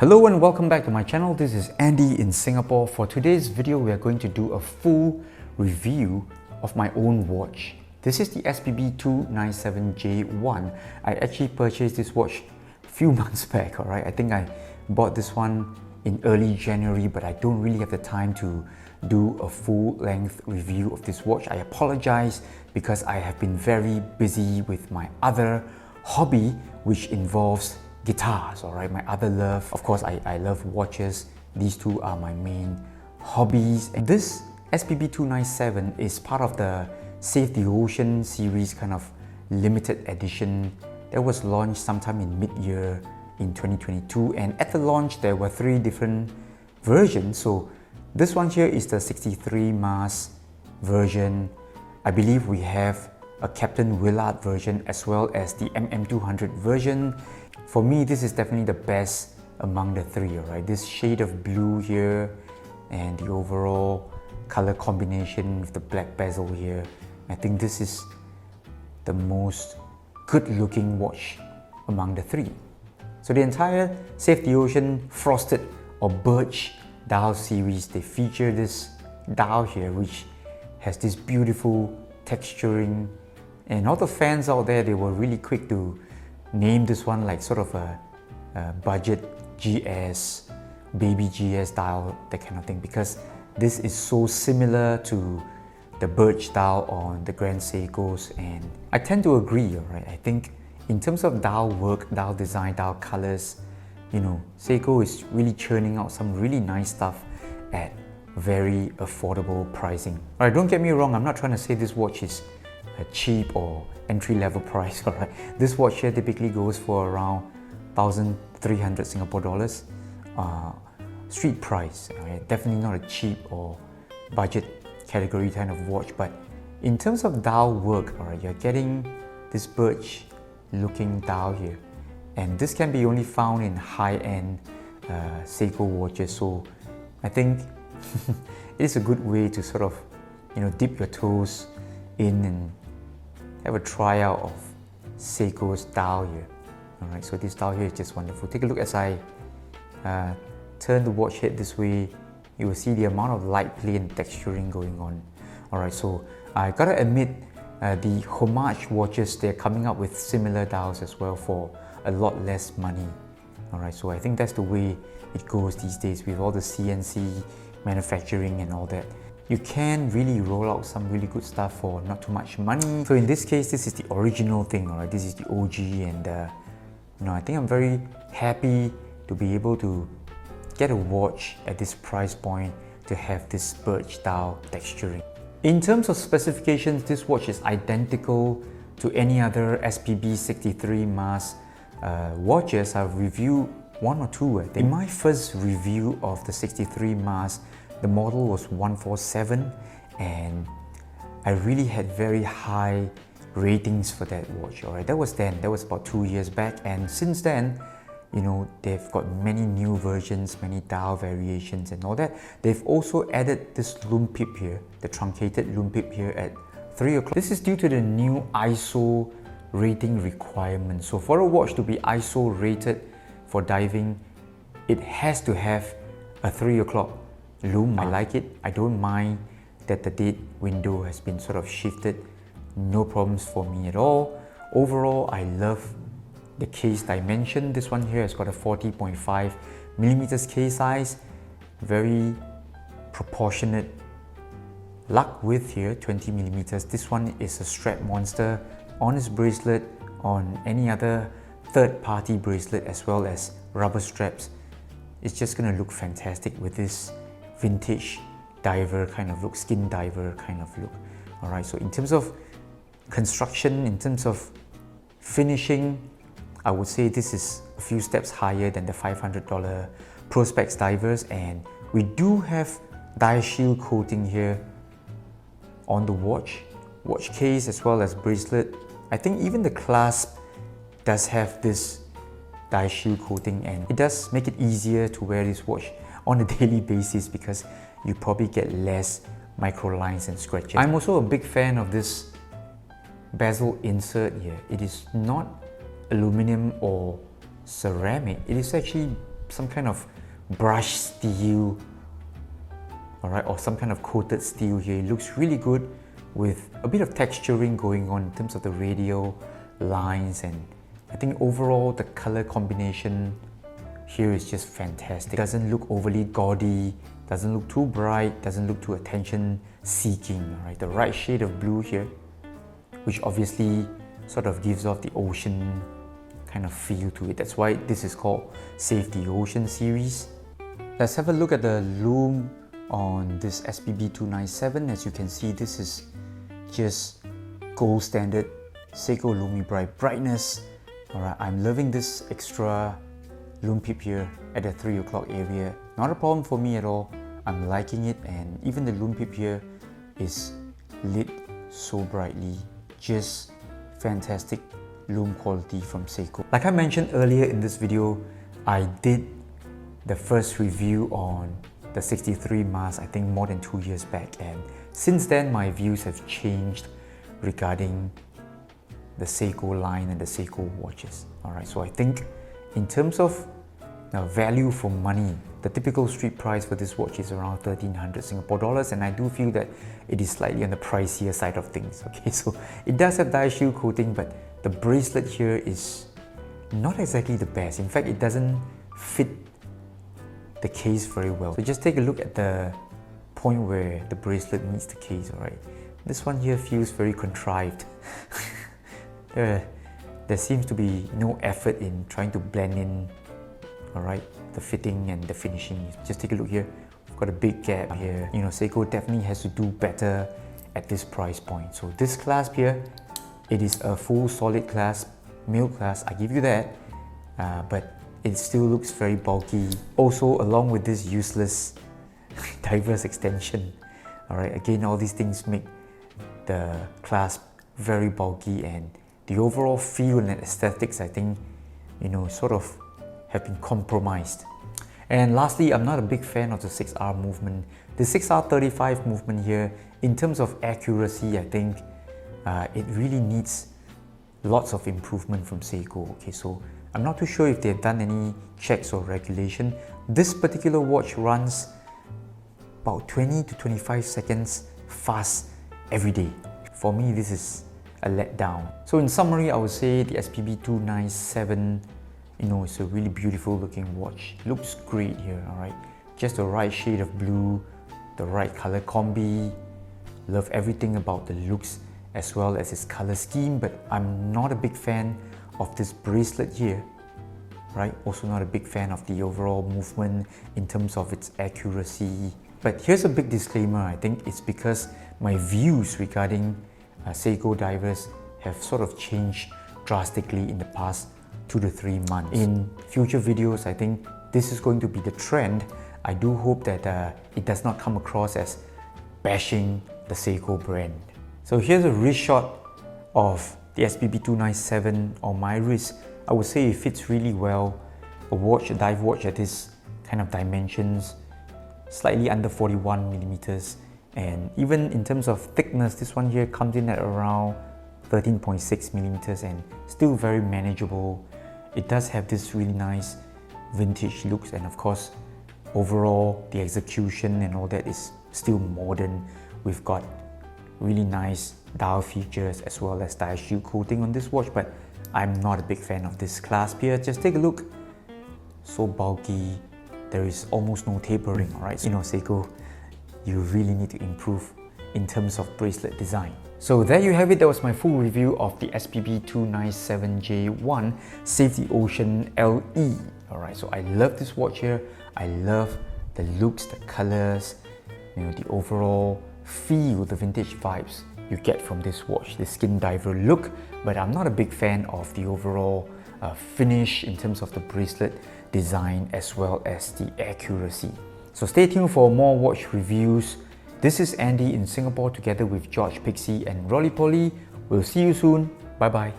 Hello and welcome back to my channel. This is Andy in Singapore. For today's video, we are going to do a full review of my own watch. This is the SPB297J1. I actually purchased this watch a few months back, alright? I think I bought this one in early January, but I don't really have the time to do a full-length review of this watch. I apologize because I have been very busy with my other hobby, which involves guitars, alright, my other love. Of course, I love watches. These two are my main hobbies. And this SPB297 is part of the Save the Ocean series kind of limited edition that was launched sometime in mid-year in 2022. And at the launch, there were 3 different versions. So this one here is the 63 mass version. I believe we have a Captain Willard version as well as the MM200 version. For me, this is definitely the best among the 3, right? This shade of blue here and the overall color combination with the black bezel here. I think this is the most good looking watch among the 3. So the entire Save the Ocean frosted or birch dial series, they feature this dial here which has this beautiful texturing, and all the fans out there, they were really quick to name this one like sort of a budget GS, baby GS dial, that kind of thing, because this is so similar to the birch dial on the Grand Seikos, and I tend to agree, alright? I think in terms of dial work, dial design, dial colors, you know, Seiko is really churning out some really nice stuff at very affordable pricing. Alright, don't get me wrong, I'm not trying to say this watch is a cheap or entry-level price, alright? This watch here typically goes for around 1,300 Singapore dollars, street price, alright? Definitely not a cheap or budget category kind of watch, but in terms of dial work, alright, you're getting this birch looking dial here, and this can be only found in high-end Seiko watches, so I think it is a good way to sort of, you know, dip your toes in and have a tryout of Seiko's dial here. Alright, so this dial here is just wonderful. Take a look as I turn the watch head this way. You will see the amount of light play and texturing going on. Alright, so I gotta admit, the homage watches, they're coming up with similar dials as well for a lot less money. Alright, so I think that's the way it goes these days with all the CNC manufacturing and all that. You can really roll out some really good stuff for not too much money. So in this case, this is the original thing, alright? This is the OG, and you know, I think I'm very happy to be able to get a watch at this price point to have this birch dial texturing. In terms of specifications, this watch is identical to any other SPB63 mass watches. I've reviewed 1 or 2, I think. In my first review of the 63 mass, the model was 147, and I really had very high ratings for that watch. Alright, that was about 2 years back, and since then, you know, they've got many new versions, many dial variations and all that. They've also added this lume pip here, the truncated lume pip here at 3 o'clock. This is due to the new ISO rating requirement. So for a watch to be ISO rated for diving, it has to have a 3 o'clock lume. I like it. I don't mind that the date window has been sort of shifted. No problems for me at all. Overall, I love the case dimension. This one here has got a 40.5 millimeters case size, very proportionate lug width here, 20 millimeters. This one is a strap monster on this bracelet, on any other third-party bracelet, as well as rubber straps. It's just gonna look fantastic with this vintage diver kind of look, skin diver kind of look. Alright, so in terms of construction, in terms of finishing, I would say this is a few steps higher than the $500 Prospex divers, and we do have die shield coating here on the watch case as well as bracelet. I think even the clasp does have this die shield coating, and it does make it easier to wear this watch on a daily basis because you probably get less micro lines and scratches. I'm also a big fan of this bezel insert here. It is not aluminum or ceramic, it is actually some kind of brushed steel, all right, or some kind of coated steel here. It looks really good with a bit of texturing going on in terms of the radial lines, and I think overall the color combination here is just fantastic. It doesn't look overly gaudy, doesn't look too bright, doesn't look too attention seeking, all right? The right shade of blue here, which obviously sort of gives off the ocean kind of feel to it. That's why this is called Save the Ocean series. Let's have a look at the lume on this SPB297. As you can see, this is just gold standard Seiko Lumi Bright brightness. Alright, I'm loving this extra lume pip here at the 3 o'clock area. Not a problem for me at all. I'm liking it, and even the lume pip here is lit so brightly. Just fantastic lume quality from Seiko. Like I mentioned earlier in this video, I did the first review on the 63 mask, I think more than 2 years back, and since then my views have changed regarding the Seiko line and the Seiko watches. Alright, so I think in terms of value for money, the typical street price for this watch is around 1300 Singapore dollars, and I do feel that it is slightly on the pricier side of things. Okay, so it does have die shield coating, but the bracelet here is not exactly the best. In fact, it doesn't fit the case very well. So just take a look at the point where the bracelet meets the case, alright? This one here feels very contrived. There seems to be no effort in trying to blend in, alright, the fitting and the finishing. Just take a look here. We've got a big gap here. You know, Seiko definitely has to do better at this price point. So this clasp here, it is a full solid clasp, male clasp, I give you that, but it still looks very bulky. Also, along with this useless diverse extension, alright, again, all these things make the clasp very bulky, and the overall feel and aesthetics, I think, you know, sort of have been compromised. And lastly, I'm not a big fan of the 6R movement. The 6R35 movement here, in terms of accuracy, I think it really needs lots of improvement from Seiko. Okay, so I'm not too sure if they've done any checks or regulation. This particular watch runs about 20 to 25 seconds fast every day. For me, this is a letdown. So in summary, I would say the SPB297, you know, it's a really beautiful looking watch. Looks great here, alright? Just the right shade of blue, the right color combi. Love everything about the looks as well as its color scheme, but I'm not a big fan of this bracelet here, right? Also not a big fan of the overall movement in terms of its accuracy. But here's a big disclaimer. I think it's because my views regarding Seiko divers have sort of changed drastically in the past 2 to 3 months. In future videos, I think this is going to be the trend. I do hope that it does not come across as bashing the Seiko brand. So here's a wrist shot of the SPB297 on my wrist. I would say it fits really well. A watch, a dive watch at this kind of dimensions, slightly under 41 millimeters. And even in terms of thickness, this one here comes in at around 13.6 millimeters and still very manageable. It does have this really nice vintage looks, and of course, overall, the execution and all that is still modern. We've got really nice dial features as well as die shield coating on this watch, but I'm not a big fan of this clasp here. Just take a look. So bulky. There is almost no tapering, alright? You know, Seiko, you really need to improve in terms of bracelet design. So there you have it. That was my full review of the SPB297J1 Save the Ocean LE. Alright, so I love this watch here. I love the looks, the colors, you know, the overall feel, the vintage vibes you get from this watch, the skin diver look, but I'm not a big fan of the overall finish in terms of the bracelet design as well as the accuracy. So stay tuned for more watch reviews. This is Andy in Singapore together with George Pixie and Rolly Polly. We'll see you soon. Bye bye.